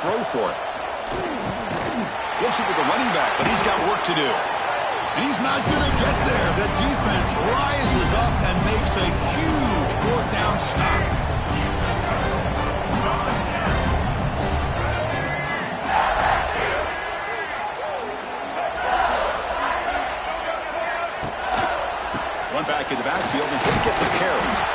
throw for it. Flips it with the running back, but he's got work to do. He's not going to get there. The defense rises up and makes a huge fourth down stop. One back in the backfield, and he'll get the carry.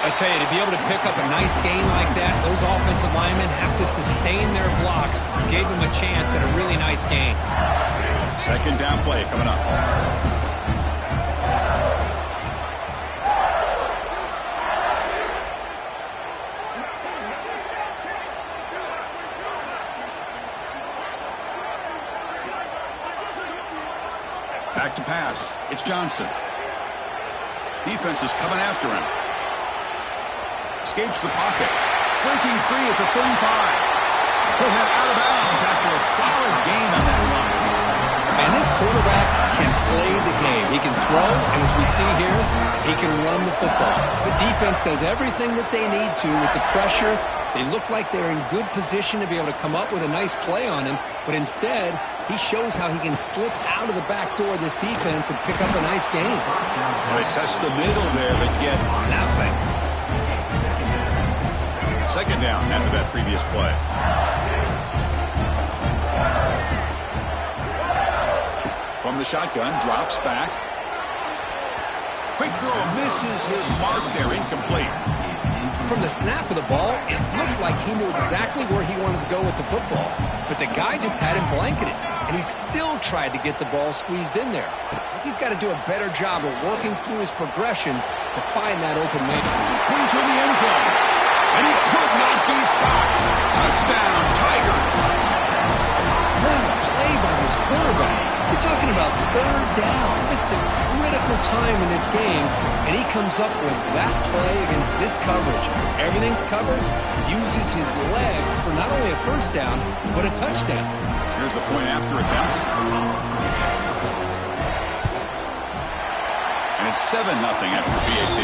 I tell you, to be able to pick up a nice gain like that, those offensive linemen have to sustain their blocks. Gave him a chance at a really nice gain. Second down play coming up. Back to pass. It's Johnson. Defense is coming after him. Escapes the pocket. Breaking free at the 35. He'll head out of bounds after a solid gain on that run. And this quarterback can play the game. He can throw, and as we see here, he can run the football. The defense does everything that they need to with the pressure. They look like they're in good position to be able to come up with a nice play on him, but instead, he shows how he can slip out of the back door of this defense and pick up a nice gain. They test the middle there, but get nothing. Second down after that previous play. From the shotgun, drops back. Quick throw, misses his mark there, incomplete. From the snap of the ball, it looked like he knew exactly where he wanted to go with the football. But the guy just had him blanketed, and he still tried to get the ball squeezed in there. He's got to do a better job of working through his progressions to find that open man. Into the end zone, and he could not be stopped. Touchdown, Tigers. What a play by this quarterback. We're talking about third down. This is a critical time in this game, and he comes up with that play against this coverage. Everything's covered, uses his legs for not only a first down, but a touchdown. Here's the point after attempt. And it's 7-0 after the PAT.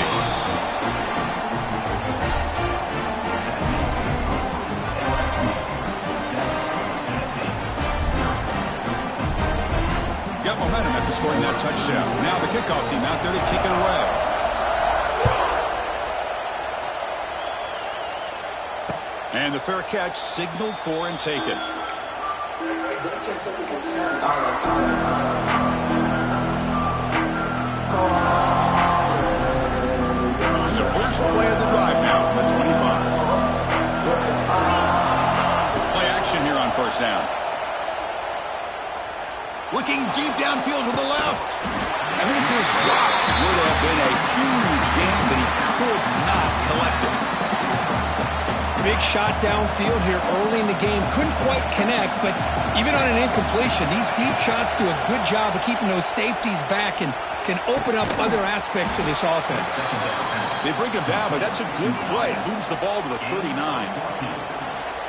Got momentum after scoring that touchdown. Now the kickoff team out there to kick it away. And the fair catch signaled for and taken. The first play of the drive now from the 25. Play action here on first down. Looking deep downfield to the left. And this is dropped. Would have been a huge gain, but he could not collect it. Big shot downfield here early in the game. Couldn't quite connect, but even on an incompletion, these deep shots do a good job of keeping those safeties back and can open up other aspects of this offense. They bring him down, but that's a good play. Moves the ball to the 39.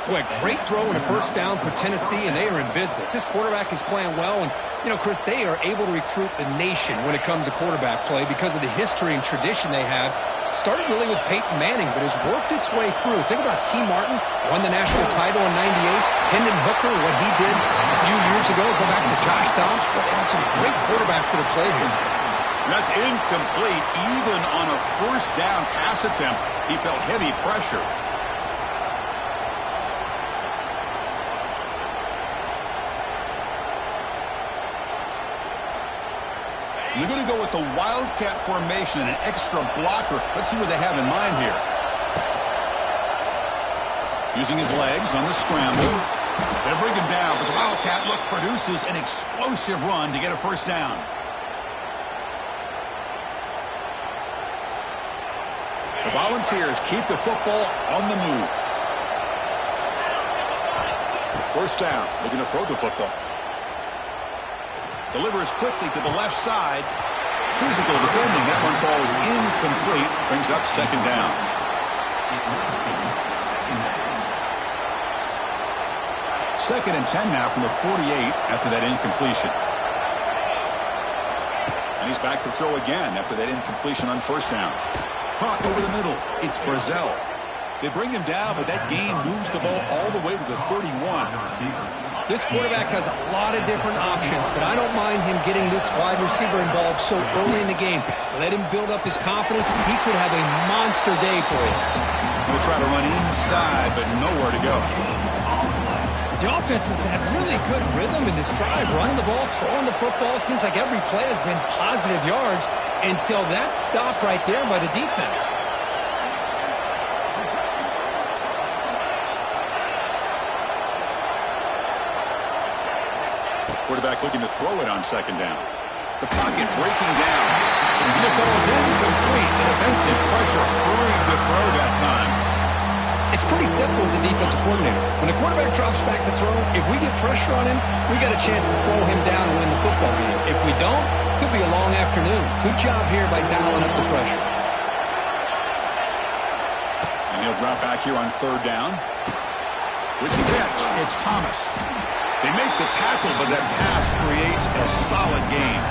Boy, great throw and a first down for Tennessee, and they are in business. This quarterback is playing well, and, you know, Chris, they are able to recruit the nation when it comes to quarterback play because of the history and tradition they have. Started really with Peyton Manning, but has worked its way through. Think about T. Martin, won the national title in '98. Hendon Hooker, what he did a few years ago. Go back to Josh Dobbs. Boy, they had some great quarterbacks that have played here. That's incomplete. Even on a first down pass attempt, he felt heavy pressure. They're going to go with the Wildcat formation and an extra blocker. Let's see what they have in mind here. Using his legs on the scramble. They'll bring him down, but the Wildcat look produces an explosive run to get a first down. The Volunteers keep the football on the move. First down, looking to throw the football. Delivers quickly to the left side. Physical defending. That one falls incomplete. Brings up second down. Second and 10 now from the 48 after that incompletion. And he's back to throw again after that incompletion on first down. Caught over the middle. It's Brazell. They bring him down, but that gain moves the ball all the way to the 31. This quarterback has a lot of different options, but I don't mind him getting this wide receiver involved so early in the game. Let him build up his confidence. He could have a monster day for you. They'll try to run inside, but nowhere to go. The offense has had really good rhythm in this drive, running the ball, throwing the football. Seems like every play has been positive yards until that stop right there by the defense. Quarterback looking to throw it on second down. The pocket breaking down. And it goes incomplete. The defensive pressure hurried the throw that time. It's pretty simple as a defensive coordinator. When the quarterback drops back to throw, if we get pressure on him, we got a chance to slow him down and win the football game. If we don't, it could be a long afternoon. Good job here by dialing up the pressure. And he'll drop back here on third down. With the catch, it's Thomas. They make the tackle, but that pass creates a solid gain.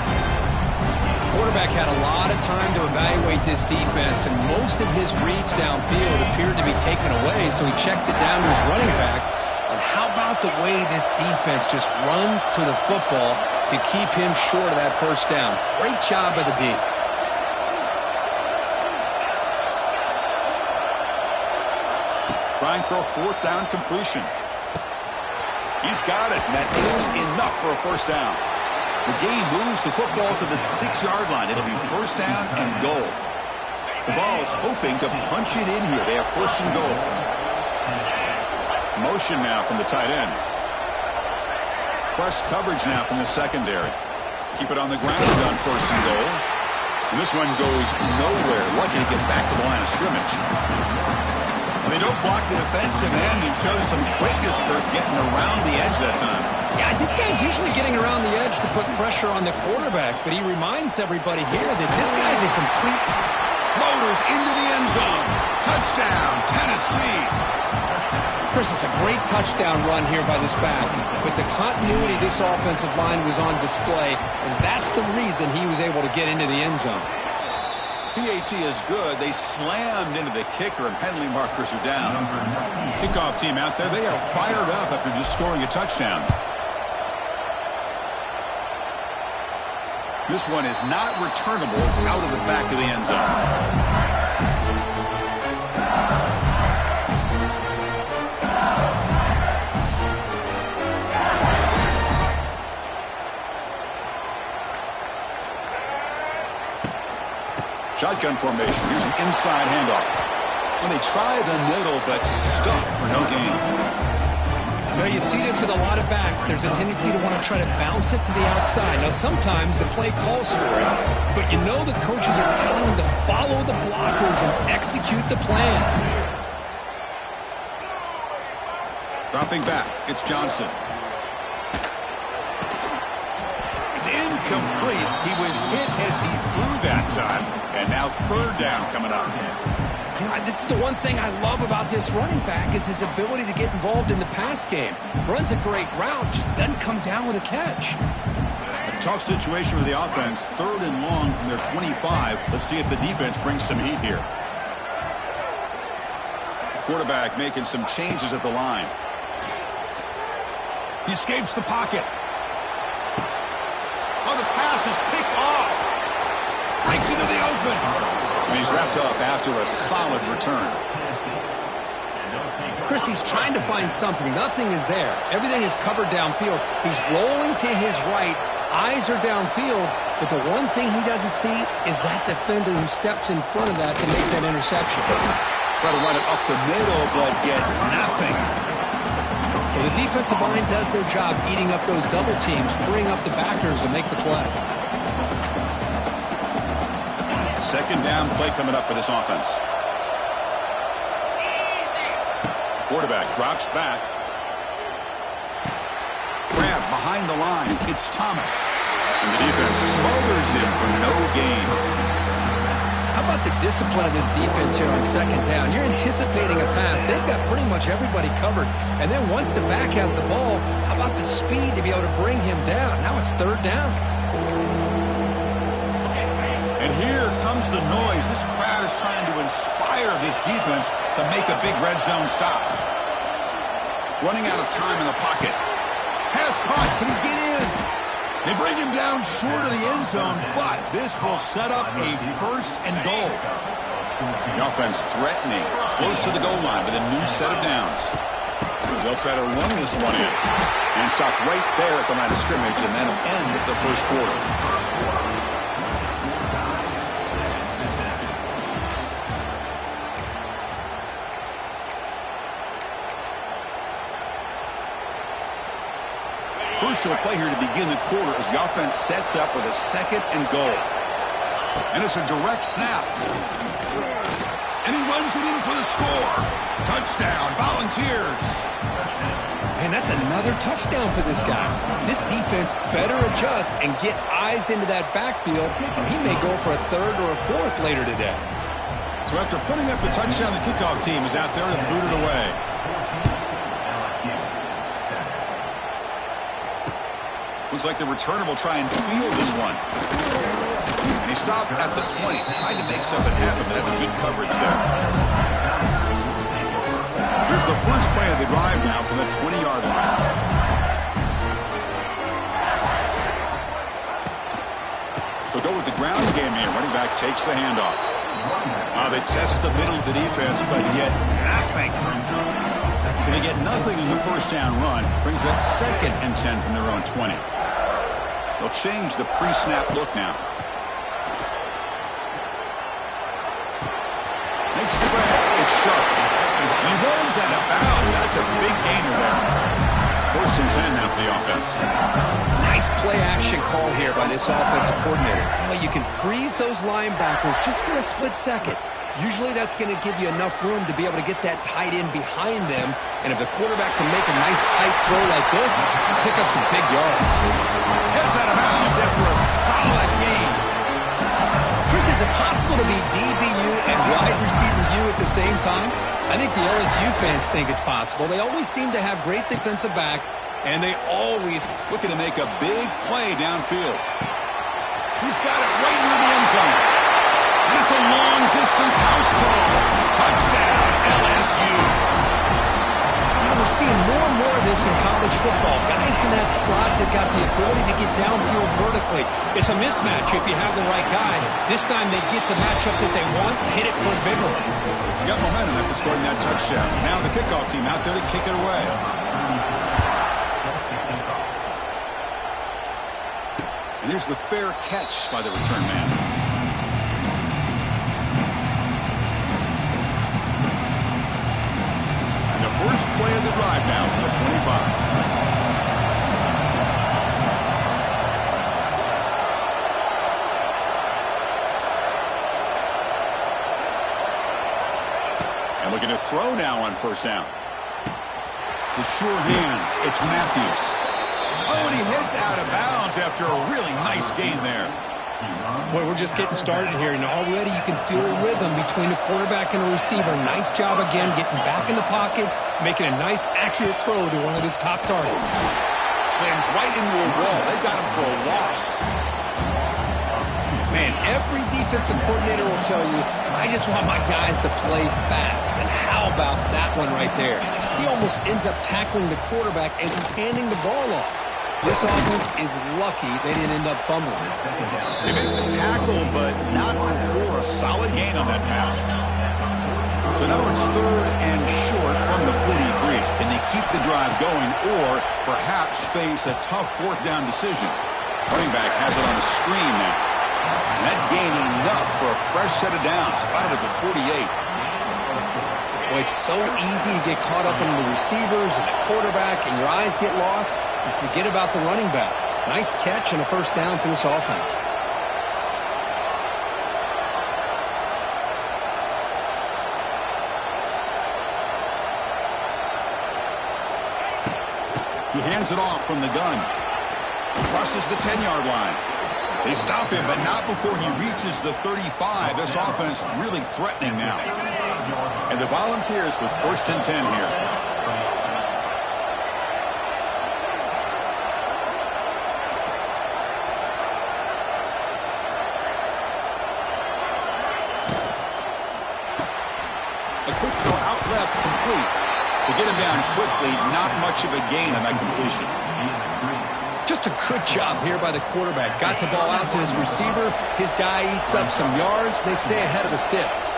The quarterback had a lot of time to evaluate this defense, and most of his reads downfield appeared to be taken away, so he checks it down to his running back. And how about the way this defense just runs to the football to keep him short of that first down? Great job by the D. Trying for a fourth down completion. He's got it, and that is enough for a first down. The game moves the football to the 6-yard line. It'll be first down and goal. The Vols hoping to punch it in here. They have first and goal. Motion now from the tight end. Press coverage now from the secondary. Keep it on the ground on first and goal. And this one goes nowhere. Lucky to get back to the line of scrimmage. They don't block the defensive end and show some quickness for getting around the edge that time. Yeah, this guy's usually getting around the edge to put pressure on the quarterback, but he reminds everybody here that this guy's a complete... Motors into the end zone. Touchdown, Tennessee. Chris, it's a great touchdown run here by this back, but the continuity of this offensive line was on display, and that's the reason he was able to get into the end zone. PAT is good. They slammed into the kicker, and penalty markers are down. Kickoff team out there. They are fired up after just scoring a touchdown. This one is not returnable. It's out of the back of the end zone. Shotgun formation. Here's an inside handoff. And they try the middle, but stuck for no gain. Now, you see this with a lot of backs. There's a tendency to want to try to bounce it to the outside. Now, sometimes the play calls for it, but you know the coaches are telling them to follow the blockers and execute the plan. Dropping back, it's Johnson. It's incomplete. He was hit as he threw that time. And now third down coming up. You know, this is the one thing I love about this running back is his ability to get involved in the pass game. Runs a great route, just doesn't come down with a catch. A tough situation for the offense. Third and long from their 25. Let's see if the defense brings some heat here. Quarterback making some changes at the line. He escapes the pocket. Oh, the pass is picked off. Breaks into the open. And he's wrapped up after a solid return. Chris, he's trying to find something. Nothing is there. Everything is covered downfield. He's rolling to his right. Eyes are downfield. But the one thing he doesn't see is that defender who steps in front of that to make that interception. Try to run it up the middle, but get nothing. Well, the defensive line does their job eating up those double teams, freeing up the backers to make the play. Second down play coming up for this offense. Quarterback drops back. Grab behind the line. It's Thomas. And the defense smothers him for no gain. How about the discipline of this defense here on second down? You're anticipating a pass. They've got pretty much everybody covered. And then once the back has the ball, how about the speed to be able to bring him down? Now it's third down. And here comes the noise. This crowd Volunteers trying to inspire this defense to make a big red zone stop. Running out of time in the pocket. Pass caught. Can he get in? They bring him down short of the end zone, but this will set up a 1st and goal. The offense threatening, close to the goal line with a new set of downs. They'll try to run this one in and stop right there at the line of scrimmage, and that'll end the first quarter. Crucial play here to begin the quarter as the offense sets up with a 2nd and goal. And it's a direct snap. And he runs it in for the score. Touchdown, Volunteers. Man, that's another touchdown for this guy. This defense better adjust and get eyes into that backfield. He may go for a 3rd or a 4th later today. So after putting up the touchdown, the kickoff team is out there to boot it away. Looks like the returner will try and field this one. And he stopped at the 20. Tried to make something happen, but that's good coverage there. Here's the first play of the drive now from the 20-yard line. They'll go with the ground game here. Running back takes the handoff. They test the middle of the defense, but get nothing. So they get nothing in the first down run. Brings up 2nd and 10 from their own 20. They'll change the pre-snap look now. Makes the grab. It's sharp. He runs out of bounds. That's a big gainer there. 1st and 10 now for the offense. Nice play-action call here by this offensive coordinator. You can freeze those linebackers just for a split second. Usually that's going to give you enough room to be able to get that tight end behind them. And if the quarterback can make a nice tight throw like this, pick up some big yards. Heads out of bounds after a solid game. Chris, is it possible to be DBU and wide receiver U at the same time? I think the LSU fans think it's possible. They always seem to have great defensive backs, and they always looking to make a big play downfield. He's got it right near the end zone. And it's a long-distance house call. Touchdown, LSU. We're seeing more and more of this in college football. Guys in that slot that got the ability to get downfield vertically. It's a mismatch if you have the right guy. This time they get the matchup that they want, hit it for a big one. Got momentum after scoring that touchdown. Now the kickoff team out there to kick it away. And here's the fair catch by the return man. First play of the drive now from the 25. And looking to throw now on 1st down. The sure hands. It's Matthews. And he heads out of bounds after a really nice gain there. Boy, we're just getting started here, and already you can feel a rhythm between a quarterback and a receiver. Nice job again getting back in the pocket, making a nice, accurate throw to one of his top targets. Sends right into a wall. They've got him for a loss. Man, every defensive coordinator will tell you, I just want my guys to play fast. And how about that one right there? He almost ends up tackling the quarterback as he's handing the ball off. This offense is lucky they didn't end up fumbling. They made the tackle, but not for a solid gain on that pass. So now it's 3rd and short from the 43. Can they keep the drive going or perhaps face a tough 4th down decision? Running back has it on the screen now. And that gained enough for a fresh set of downs. Spotted at the 48. Well, it's so easy to get caught up in the receivers and the quarterback, and your eyes get lost. You forget about the running back. Nice catch and a 1st down for this offense. He hands it off from the gun. Crosses the 10-yard line. They stop him, but not before he reaches the 35. This offense really threatening now. And the Volunteers with 1st and 10 here. A quick throw out left, complete. To get him down quickly, not much of a gain on that completion. Just a good job here by the quarterback. Got the ball out to his receiver. His guy eats up some yards. They stay ahead of the sticks.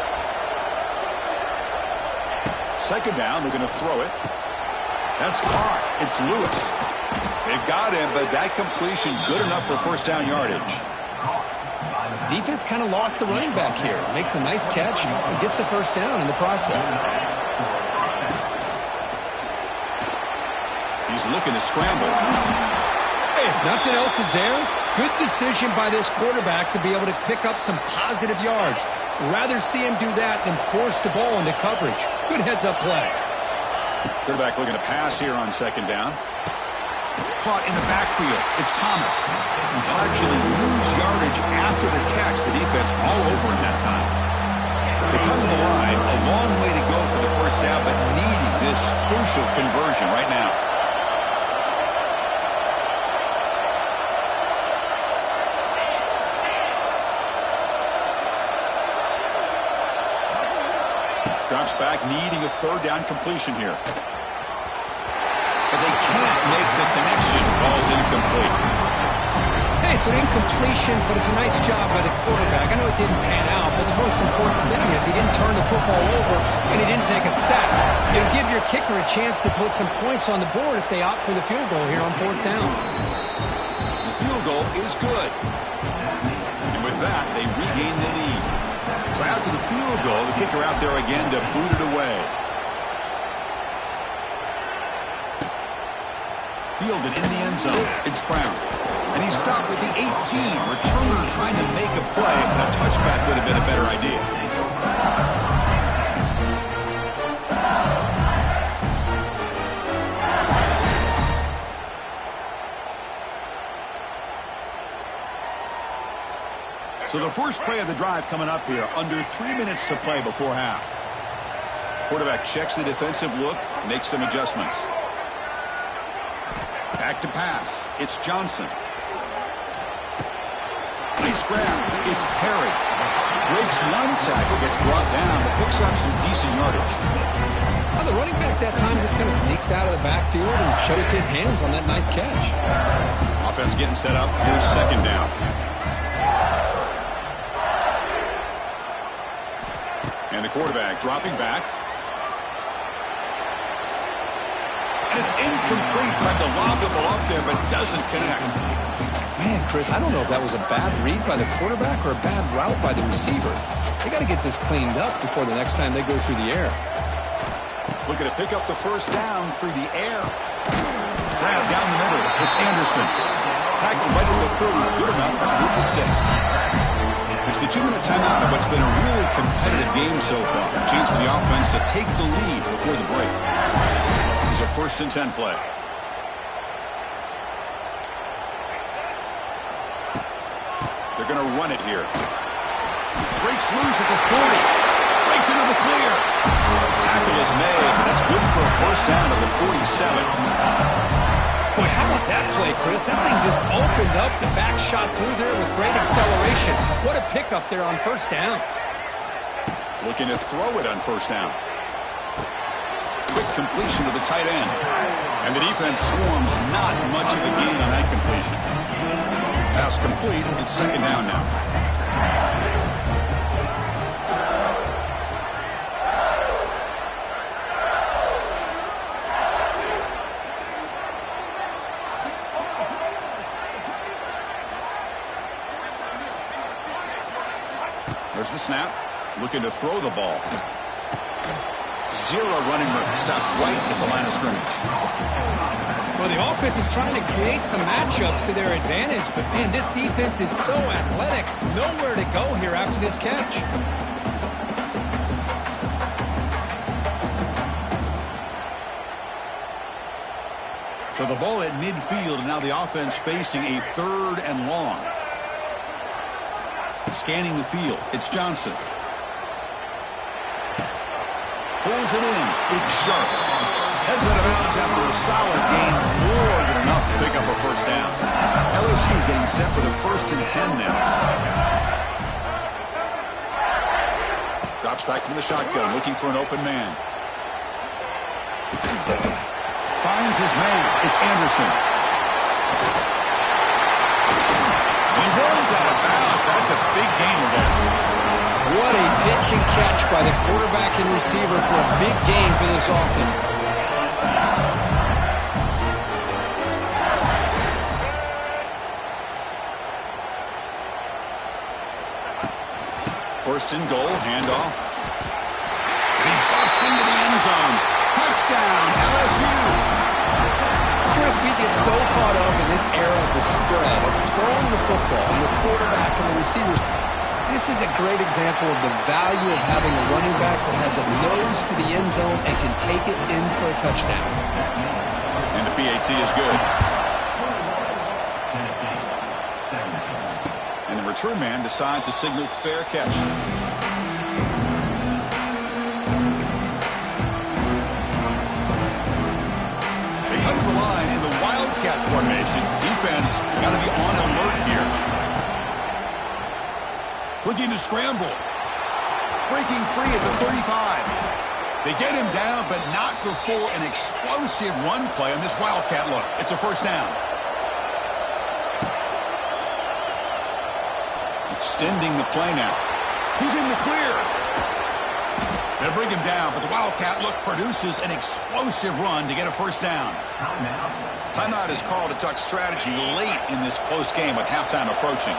Second down, they're going to throw it. That's caught. It's Lewis. They've got him, but that completion good enough for first down yardage. Defense kind of lost the running back here. Makes a nice catch and gets the first down in the process. He's looking to scramble. Hey, if nothing else is there, good decision by this quarterback to be able to pick up some positive yards. Rather see him do that than force the ball into coverage. Good heads-up play. Quarterback looking to pass here on second down. Caught in the backfield. It's Thomas. He'll actually lose yardage after the catch. The defense all over him that time. They come to the line. A long way to go for the first down, but needing this crucial conversion right now. Drops back, needing a third down completion here. But they can't make the connection. Ball's incomplete. Hey, it's an incompletion, but it's a nice job by the quarterback. I know it didn't pan out, but the most important thing is he didn't turn the football over and he didn't take a sack. It'll give your kicker a chance to put some points on the board if they opt for the field goal here on fourth down. The field goal is good. And with that, they regain the lead. So after the field goal, the kicker out there again to boot it away. Fielded in the end zone. It's Brown. And he's stopped with the 18. Returner trying to make a play, but a touchback would have been a better idea. So the first play of the drive coming up here, under 3 minutes to play before half. Quarterback checks the defensive look, makes some adjustments. Back to pass. It's Johnson. Nice grab. It's Perry. Breaks one tackle, gets brought down, but picks up some decent yardage. Well, the running back that time just kind of sneaks out of the backfield and shows his hands on that nice catch. Offense getting set up. Here's second down. And the quarterback dropping back. And it's incomplete. Tried to lob the ball up there, but doesn't connect. Man, Chris, I don't know if that was a bad read by the quarterback or a bad route by the receiver. They got to get this cleaned up before the next time they go through the air. Looking to pick up the first down through the air. Grab down the middle. It's Anderson. Tackled right at the 30. Good enough to move the sticks. It's the 2-minute timeout of what's been a really competitive game so far. A chance for the offense to take the lead before the break. It's a 1st and 10 play. They're going to run it here. Breaks loose at the 40. Breaks into the clear. Tackle is made. That's good for a first down at the 47. Boy, how about that play, Chris? That thing just opened up. The back shot through there with great acceleration. What a pickup there on first down. Looking to throw it on first down. Quick completion to the tight end. And the defense swarms, not much of a gain on that completion. Pass complete. It's second down now. There's the snap. Looking to throw the ball. Zero running room. Stopped right at the line of scrimmage. Well, the offense is trying to create some matchups to their advantage, but, man, this defense is so athletic. Nowhere to go here after this catch. So the ball at midfield, and now the offense facing a 3rd and long. Scanning the field. It's Johnson. Pulls it in. It's sharp. Heads out of bounds after a solid gain. More than enough to pick up a first down. LSU getting set for the 1st and 10 now. Drops back from the shotgun, looking for an open man. Finds his man. It's Anderson. He runs out of bounds. That's a big gainer there. What a pitch and catch by the quarterback and receiver for a big gain for this offense. First and goal, handoff. He busts into the end zone. Touchdown, LSU. Chris, we get so caught up in this era of the spread, of throwing the football, and the quarterback and the receivers. This is a great example of the value of having a running back that has a nose for the end zone and can take it in for a touchdown. And the PAT is good. And the return man decides to signal fair catch. They come to the line in the Wildcat formation. Defense got to be on alert here. Looking to scramble. Breaking free at the 35. They get him down, but not before an explosive run play on this Wildcat look. It's a first down. Extending the play now. He's in the clear. They bring him down, but the Wildcat look produces an explosive run to get a first down. Timeout is called to Duck strategy late in this close game with halftime approaching.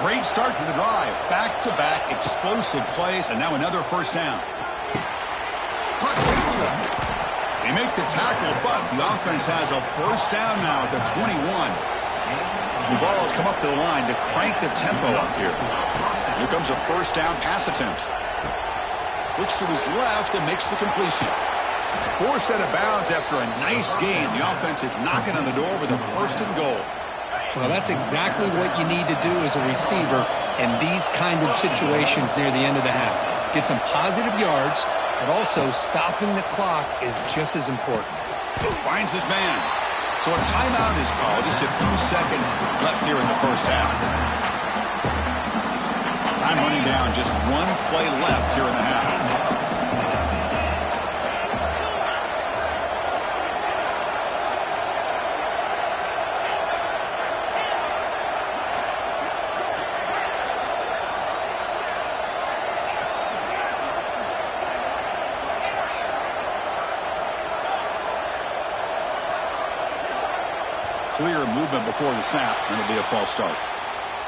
Great start to the drive. Back-to-back explosive plays, and now another first down. Punt faithfully. They make the tackle, but the offense has a first down now at the 21. Duval's come up to the line to crank the tempo up here. Here comes a first down pass attempt. Looks to his left and makes the completion. Forced out of bounds after a nice gain. The offense is knocking on the door with a first and goal. Well, that's exactly what you need to do as a receiver in these kind of situations near the end of the half. Get some positive yards, but also stopping the clock is just as important. Finds his man. So a timeout is called. Just a few seconds left here in the first half. Time running down. Just one play left here in the half. Clear movement before the snap, and it'll be a false start.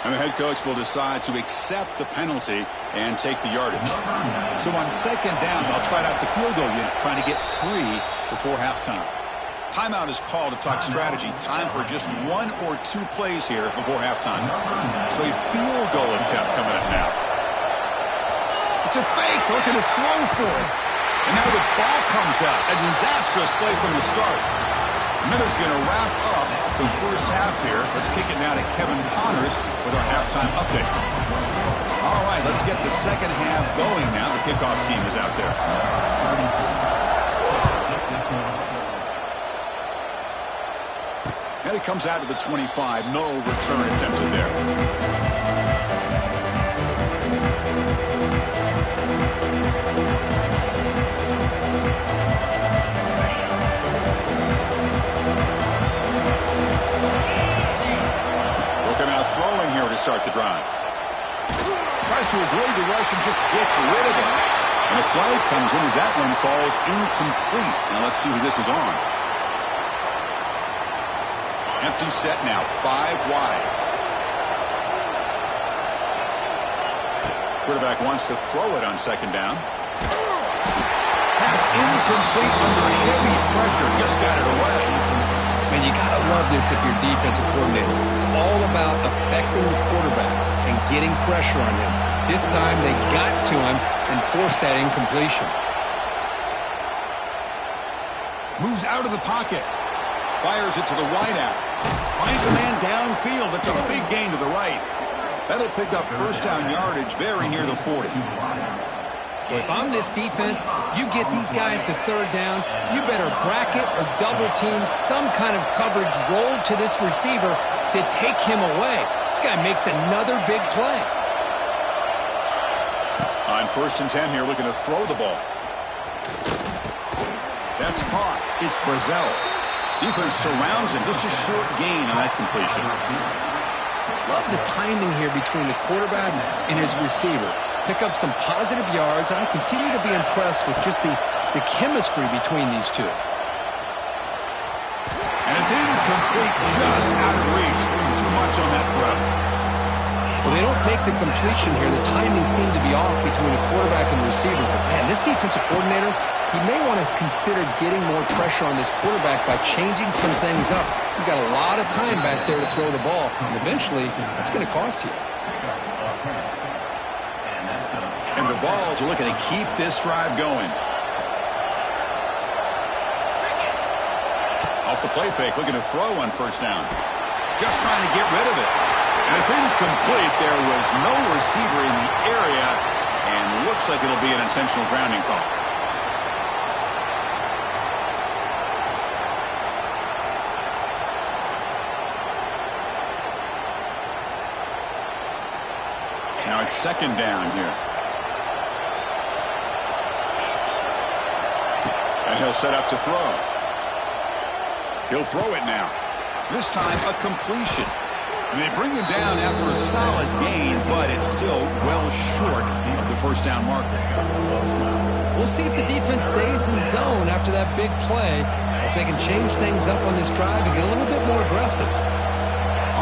And the head coach will decide to accept the penalty and take the yardage. So on second down, they'll try out the field goal unit, trying to get 3 before halftime. Timeout is called to talk strategy. Time for just 1 or 2 plays here before halftime. So a field goal attempt coming up now. It's a fake, looking to throw for it. And now the ball comes out. A disastrous play from the start. Miller's going to wrap up the first half here. Let's kick it now to Kevin Connors with our halftime update. All right, let's get the second half going now. The kickoff team is out there. And it comes out to the 25. No return attempted there. Throwing here to start the drive. Tries to avoid the rush and just gets rid of it. And a flag comes in as that one falls incomplete. Now let's see who this is on. Empty set now, 5 wide. Quarterback wants to throw it on second down. Pass incomplete under heavy pressure, just got it away. Man, you got to love this if you're defensive coordinator. It's all about affecting the quarterback and getting pressure on him. This time they got to him and forced that incompletion. Moves out of the pocket. Fires it to the wideout. Finds a man downfield. That's a big gain to the right. That'll pick up first down yardage very near the 40. Well, if I'm this defense, you get these guys to third down, you better bracket or double team some kind of coverage rolled to this receiver to take him away. This guy makes another big play. A On 1st and 10 here, looking to throw the ball. That's caught. It's Brazil. Defense surrounds him. Just a short gain on that completion. Love the timing here between the quarterback and his receiver. Pick up some positive yards, and I continue to be impressed with just the chemistry between these two. And it's incomplete, just out of reach. Too much on that throw. Well, they don't make the completion here. The timing seemed to be off between the quarterback and the receiver. But, man, this defensive coordinator, he may want to consider getting more pressure on this quarterback by changing some things up. You've got a lot of time back there to throw the ball, and eventually that's going to cost you. And the Vols are looking to keep this drive going. Off the play fake, looking to throw on 1st down. Just trying to get rid of it. And it's incomplete. There was no receiver in the area, and looks like it'll be an intentional grounding call. Now it's 2nd down here. And he'll set up to throw. He'll throw it now. This time a completion. And they bring him down after a solid gain, but it's still well short of the 1st down marker. We'll see if the defense stays in zone after that big play. If they can change things up on this drive and get a little bit more aggressive.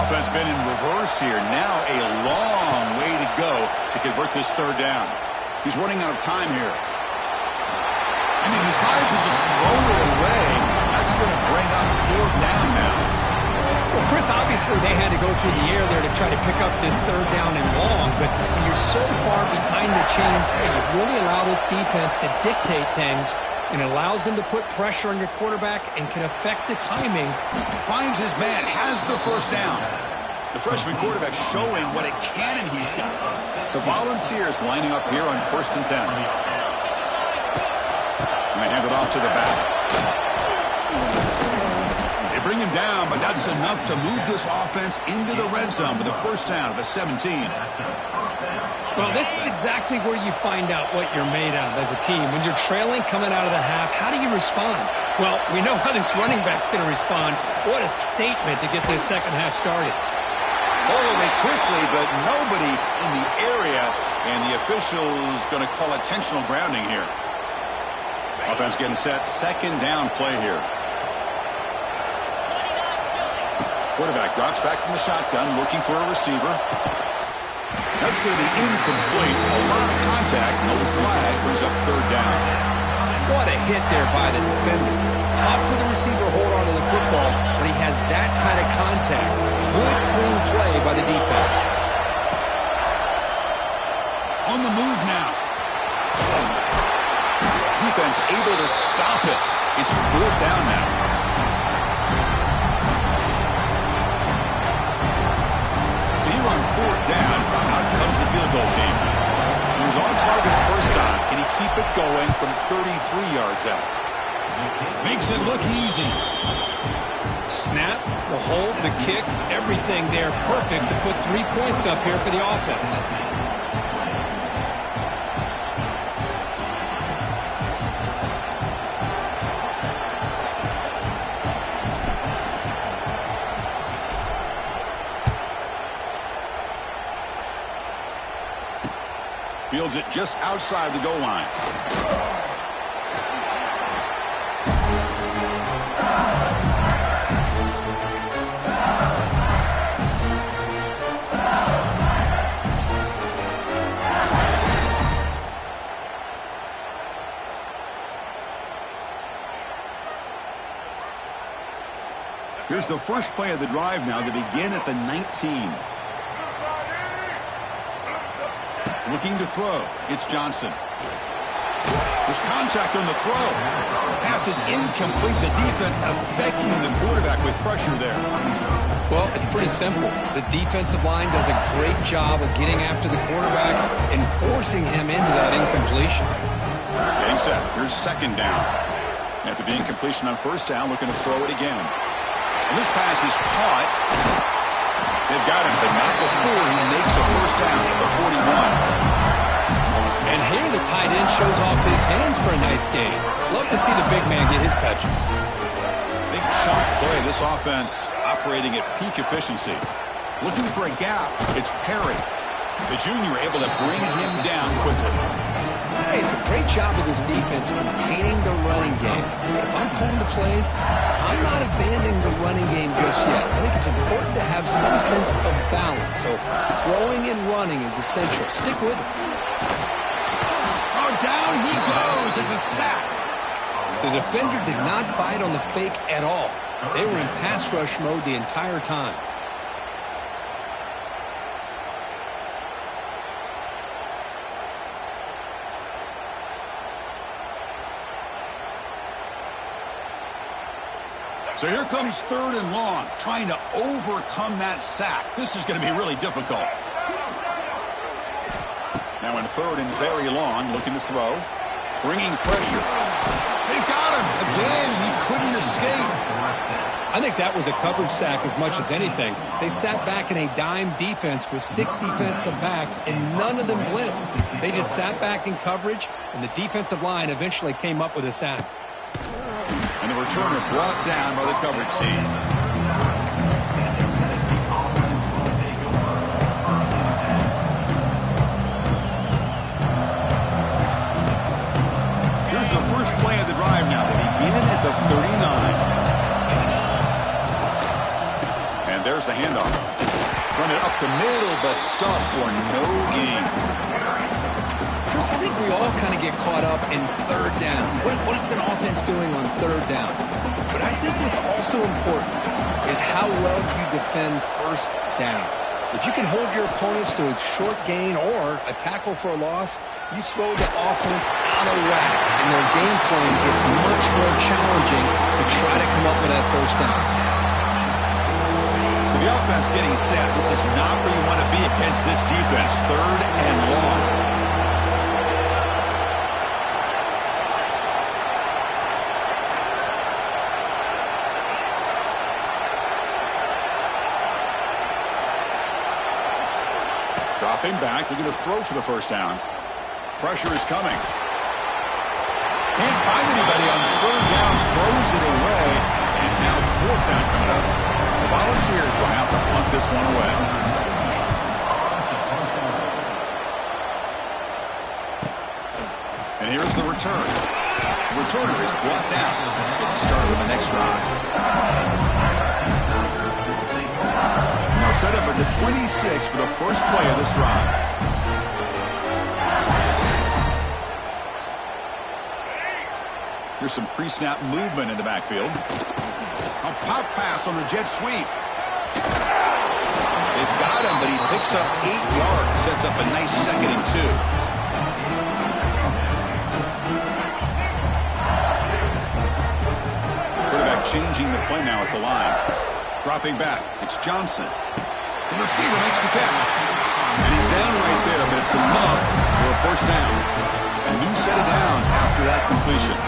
Offense been in reverse here. Now a long way to go to convert this 3rd down. He's running out of time here. And he decides to just throw it away. That's going to bring up 4th down now. Well, Chris, obviously they had to go through the air there to try to pick up this 3rd down and long, but when you're so far behind the chains, you really allow this defense to dictate things, and it allows them to put pressure on your quarterback and can affect the timing. Finds his man, has the 1st down. The freshman quarterback showing what a cannon he's got. The Volunteers lining up here on 1st and 10. And they hand it off to the back. Bring him down, but that's enough to move this offense into the red zone with a 1st down of the 17. Well, this is exactly where you find out what you're made of as a team. When you're trailing coming out of the half, how do you respond? Well, we know how this running back's going to respond. What a statement to get this 2nd half started. Ball away quickly, but nobody in the area, and the official's going to call intentional grounding here. Offense getting set, 2nd down play here. Quarterback drops back from the shotgun, looking for a receiver. That's going to be incomplete. A lot of contact, no flag, brings up 3rd down. What a hit there by the defender. Tough for the receiver to hold on to the football when he has that kind of contact. Good, clean play by the defense. On the move now. Defense able to stop it. It's 4th down now. On 4th down, out comes the field goal team. He was on target the 1st time. Can he keep it going from 33 yards out? Makes it look easy. Snap, the hold, the kick, everything there perfect to put 3 points up here for the offense. Fields it just outside the goal line. Here's the first play of the drive now. They begin at the 19. Looking to throw. It's Johnson. There's contact on the throw. Pass is incomplete. The defense affecting the quarterback with pressure there. Well, it's pretty simple. The defensive line does a great job of getting after the quarterback and forcing him into that incompletion. Getting set. Here's 2nd down. After the incompletion on 1st down, looking to throw it again. And this pass is caught. They've got him, but not before he makes a 1st down at the 41. And here the tight end shows off his hands for a nice gain. Love to see the big man get his touches. Big chunk play. This offense operating at peak efficiency. Looking for a gap. It's Perry. The junior able to bring him down quickly. Hey, it's a great job of this defense containing the running game. But if I'm calling the plays, I'm not abandoning the running game just yet. I think it's important to have some sense of balance. So throwing and running is essential. Stick with it. Oh, down he goes. It's a sack. The defender did not bite on the fake at all. They were in pass rush mode the entire time. So here comes 3rd and long, trying to overcome that sack. This is going to be really difficult. Now in 3rd and very long, looking to throw. Bringing pressure. They've got him. Again, he couldn't escape. I think that was a coverage sack as much as anything. They sat back in a dime defense with 6 defensive backs, and none of them blitzed. They just sat back in coverage, and the defensive line eventually came up with a sack. And the returner brought down by the coverage team. Here's the first play of the drive now. They begin at the 39. And there's the handoff. Run it up the middle, but stuffed for no gain. Chris, I think we all kind of get caught up in 3rd down. What's an offense doing on 3rd down? But I think what's also important is how well you defend 1st down. If you can hold your opponents to a short gain or a tackle for a loss, you throw the offense out of whack, and their game plan gets much more challenging to try to come up with that 1st down. So the offense getting set. This is not where you want to be against this defense. 3rd and long. Dropping back, looking to throw for the 1st down. Pressure is coming. Can't find anybody on 3rd down, throws it away, and now 4th down coming up. The Volunteers will have to punt this one away. And here's the return. The returner is brought down. Gets us started with the next drive. Now set up at the 26 for the first play of this drive. Here's some pre-snap movement in the backfield. A pop pass on the jet sweep. They've got him, but he picks up 8 yards. Sets up a nice 2nd and 2. Quarterback changing the play now at the line. Dropping back. It's Johnson. The receiver makes the catch. And he's down right there, but it's enough for a 1st down. A new set of downs after that completion.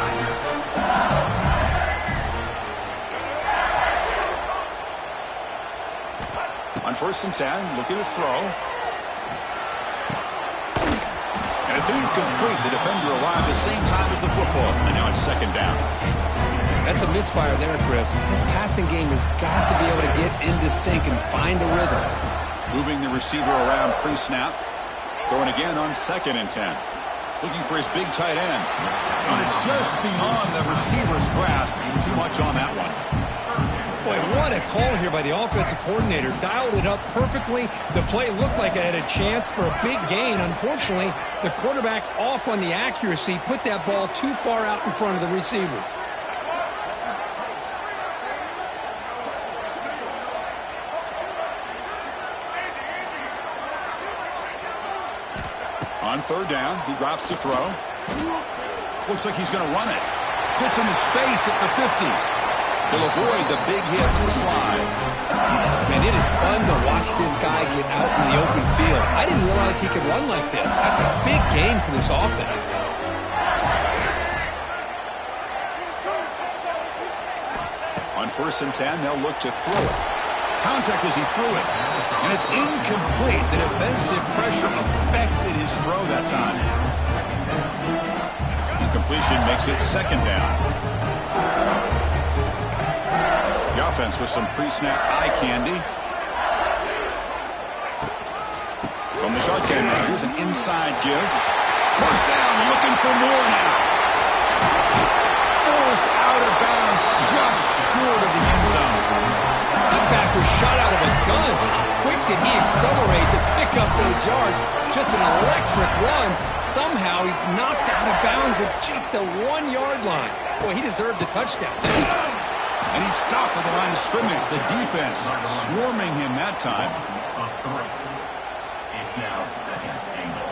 On 1st and 10, looking to throw. And it's incomplete. The defender arrived the same time as the football. And now it's 2nd down. That's a misfire there, Chris. This passing game has got to be able to get into sync and find a rhythm. Moving the receiver around pre-snap. Throwing again on 2nd and 10. Looking for his big tight end. And it's just beyond the receiver's grasp. Too much on that one. Boy, what a call here by the offensive coordinator. Dialed it up perfectly. The play looked like it had a chance for a big gain. Unfortunately, the quarterback off on the accuracy, put that ball too far out in front of the receiver. On 3rd down, he drops to throw. Looks like he's going to run it. Gets into space at the 50. He'll avoid the big hit on the slide. Man, it is fun to watch this guy get out in the open field. I didn't realize he could run like this. That's a big gain for this offense. On 1st and 10, they'll look to throw it. Contact as he threw it. And it's incomplete. The defensive pressure affected his throw that time. completion makes it second down. The offense with some pre-snap eye candy. From the shotgun now, here's an inside give. First down, looking for more now. Almost out of bounds, just short of the end zone. That back was shot out of a gun. How quick did he accelerate to pick up those yards? Just an electric run. Somehow he's knocked out of bounds at just the 1 yard line. Boy, he deserved a touchdown. And he stopped at the line of scrimmage. The defense swarming him that time. It's now second and goal.